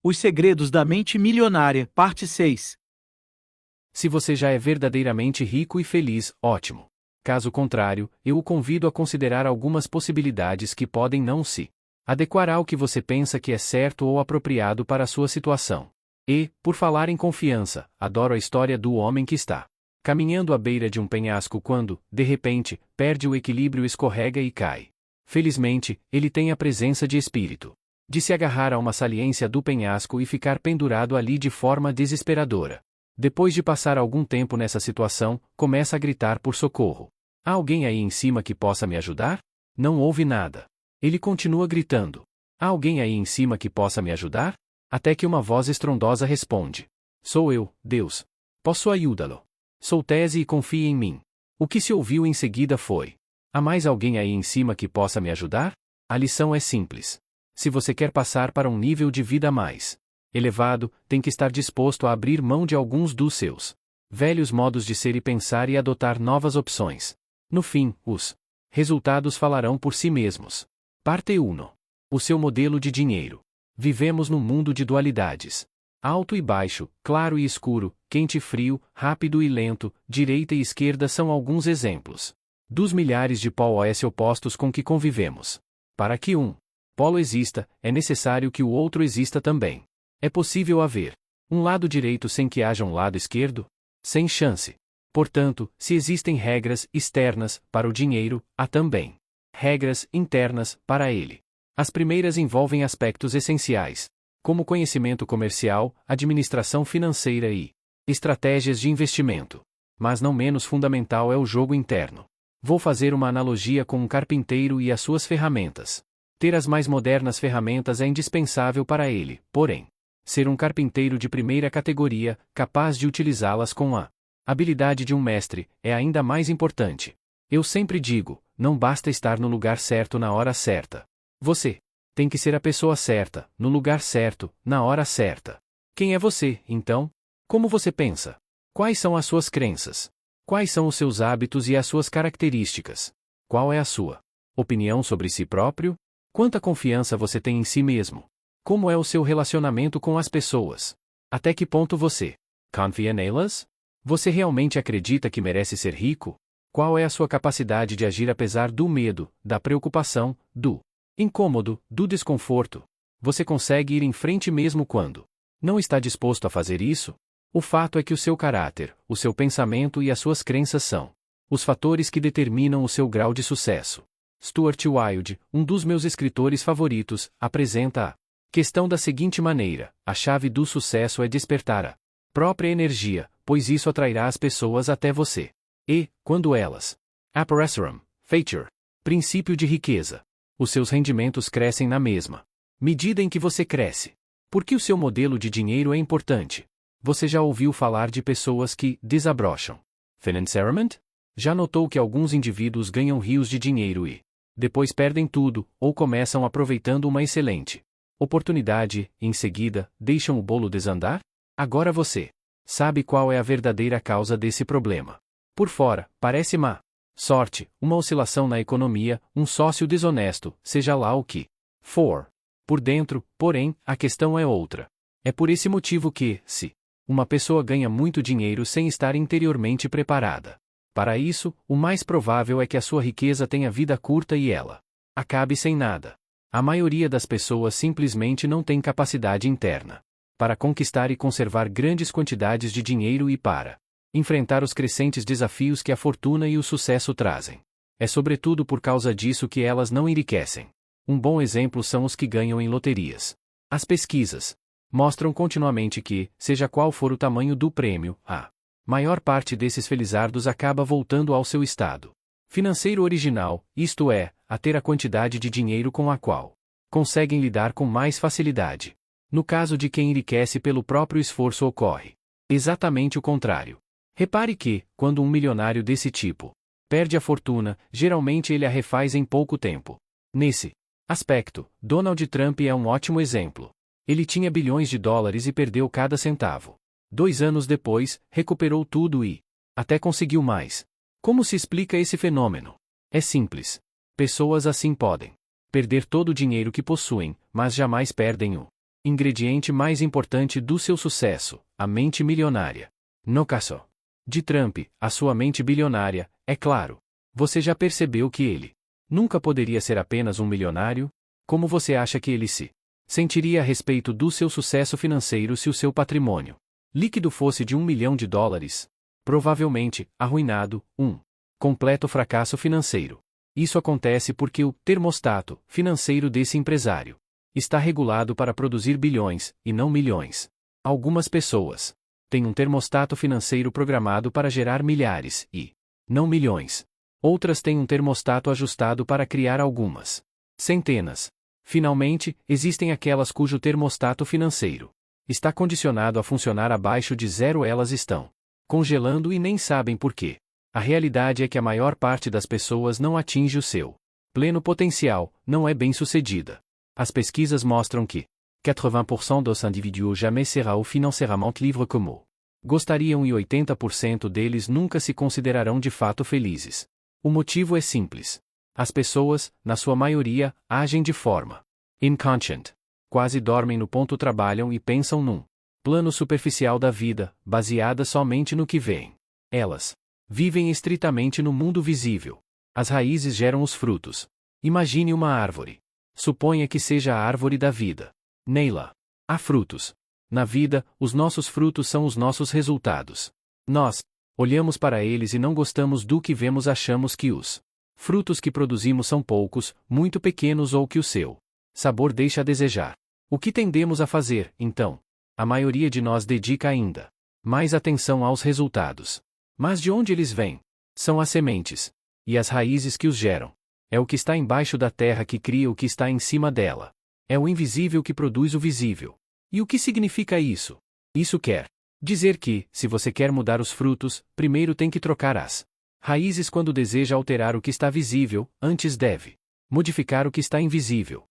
Os Segredos da Mente Milionária, Parte 6. Se você já é verdadeiramente rico e feliz, ótimo. Caso contrário, eu o convido a considerar algumas possibilidades que podem não se adequar ao que você pensa que é certo ou apropriado para a sua situação. E, por falar em confiança, adoro a história do homem que está caminhando à beira de um penhasco quando, de repente, perde o equilíbrio, escorrega e cai. Felizmente, ele tem a presença de espírito de se agarrar a uma saliência do penhasco e ficar pendurado ali de forma desesperadora. Depois de passar algum tempo nessa situação, começa a gritar por socorro. Há alguém aí em cima que possa me ajudar? Não houve nada. Ele continua gritando. Há alguém aí em cima que possa me ajudar? Até que uma voz estrondosa responde. Sou eu, Deus. Posso ajudá-lo. Solte-se e confie em mim. O que se ouviu em seguida foi. Há mais alguém aí em cima que possa me ajudar? A lição é simples. Se você quer passar para um nível de vida mais elevado, tem que estar disposto a abrir mão de alguns dos seus velhos modos de ser e pensar e adotar novas opções. No fim, os resultados falarão por si mesmos. Parte 1. O seu modelo de dinheiro. Vivemos num mundo de dualidades. Alto e baixo, claro e escuro, quente e frio, rápido e lento, direita e esquerda são alguns exemplos dos milhares de polos opostos com que convivemos. Para que um polo exista, é necessário que o outro exista também. É possível haver um lado direito sem que haja um lado esquerdo? Sem chance. Portanto, se existem regras externas para o dinheiro, há também regras internas para ele. As primeiras envolvem aspectos essenciais, como conhecimento comercial, administração financeira e estratégias de investimento. Mas não menos fundamental é o jogo interno. Vou fazer uma analogia com um carpinteiro e as suas ferramentas. Ter as mais modernas ferramentas é indispensável para ele, porém, ser um carpinteiro de primeira categoria, capaz de utilizá-las com a habilidade de um mestre, é ainda mais importante. Eu sempre digo, não basta estar no lugar certo na hora certa. Você tem que ser a pessoa certa, no lugar certo, na hora certa. Quem é você, então? Como você pensa? Quais são as suas crenças? Quais são os seus hábitos e as suas características? Qual é a sua opinião sobre si próprio? Quanta confiança você tem em si mesmo? Como é o seu relacionamento com as pessoas? Até que ponto você confia nelas? Você realmente acredita que merece ser rico? Qual é a sua capacidade de agir apesar do medo, da preocupação, do incômodo, do desconforto? Você consegue ir em frente mesmo quando não está disposto a fazer isso? O fato é que o seu caráter, o seu pensamento e as suas crenças são os fatores que determinam o seu grau de sucesso. Stuart Wilde, um dos meus escritores favoritos, apresenta a questão da seguinte maneira: a chave do sucesso é despertar a própria energia, pois isso atrairá as pessoas até você. E, quando elas aparecerão, feature, princípio de riqueza, os seus rendimentos crescem na mesma medida em que você cresce. Porque o seu modelo de dinheiro é importante. Você já ouviu falar de pessoas que desabrocham financeiramente? Já notou que alguns indivíduos ganham rios de dinheiro e depois perdem tudo, ou começam aproveitando uma excelente oportunidade, e em seguida, deixam o bolo desandar? Agora você sabe qual é a verdadeira causa desse problema. Por fora, parece má sorte, uma oscilação na economia, um sócio desonesto, seja lá o que for. Por dentro, porém, a questão é outra. É por esse motivo que, se uma pessoa ganha muito dinheiro sem estar interiormente preparada para isso, o mais provável é que a sua riqueza tenha vida curta e ela acabe sem nada. A maioria das pessoas simplesmente não tem capacidade interna para conquistar e conservar grandes quantidades de dinheiro e para enfrentar os crescentes desafios que a fortuna e o sucesso trazem. É sobretudo por causa disso que elas não enriquecem. Um bom exemplo são os que ganham em loterias. As pesquisas mostram continuamente que, seja qual for o tamanho do prêmio, a maior parte desses felizardos acaba voltando ao seu estado financeiro original, isto é, a ter a quantidade de dinheiro com a qual conseguem lidar com mais facilidade. No caso de quem enriquece pelo próprio esforço, ocorre exatamente o contrário. Repare que, quando um milionário desse tipo perde a fortuna, geralmente ele a refaz em pouco tempo. Nesse aspecto, Donald Trump é um ótimo exemplo. Ele tinha bilhões de dólares e perdeu cada centavo. 2 anos depois, recuperou tudo e até conseguiu mais. Como se explica esse fenômeno? É simples. Pessoas assim podem perder todo o dinheiro que possuem, mas jamais perdem o Ingrediente mais importante do seu sucesso, a mente milionária. No caso de Trump, a sua mente bilionária, é claro. Você já percebeu que ele nunca poderia ser apenas um milionário? Como você acha que ele se sentiria a respeito do seu sucesso financeiro se o seu patrimônio líquido fosse de $1 milhão? Provavelmente, arruinado, completo fracasso financeiro. Isso acontece porque o termostato financeiro desse empresário está regulado para produzir bilhões, e não milhões. Algumas pessoas têm um termostato financeiro programado para gerar milhares, e não milhões. Outras têm um termostato ajustado para criar algumas centenas. Finalmente, existem aquelas cujo termostato financeiro está condicionado a funcionar abaixo de zero. Elas estão congelando e nem sabem por quê. A realidade é que a maior parte das pessoas não atinge o seu pleno potencial, não é bem-sucedida. As pesquisas mostram que 80% dos indivíduos jamais serão financeiramente livres como gostariam e 80% deles nunca se considerarão de fato felizes. O motivo é simples. As pessoas, na sua maioria, agem de forma inconscient. Quase dormem no ponto, trabalham e pensam num plano superficial da vida, baseada somente no que veem. Elas vivem estritamente no mundo visível. As raízes geram os frutos. Imagine uma árvore. Suponha que seja a árvore da vida. Nela há frutos. Na vida, os nossos frutos são os nossos resultados. Nós olhamos para eles e não gostamos do que vemos, achamos que os frutos que produzimos são poucos, muito pequenos ou que o seu sabor deixa a desejar. O que tendemos a fazer, então? A maioria de nós dedica ainda mais atenção aos resultados. Mas de onde eles vêm? São as sementes. E as raízes que os geram. É o que está embaixo da terra que cria o que está em cima dela. É o invisível que produz o visível. E o que significa isso? Isso quer dizer que, se você quer mudar os frutos, primeiro tem que trocar as raízes. Quando deseja alterar o que está visível, antes deve modificar o que está invisível.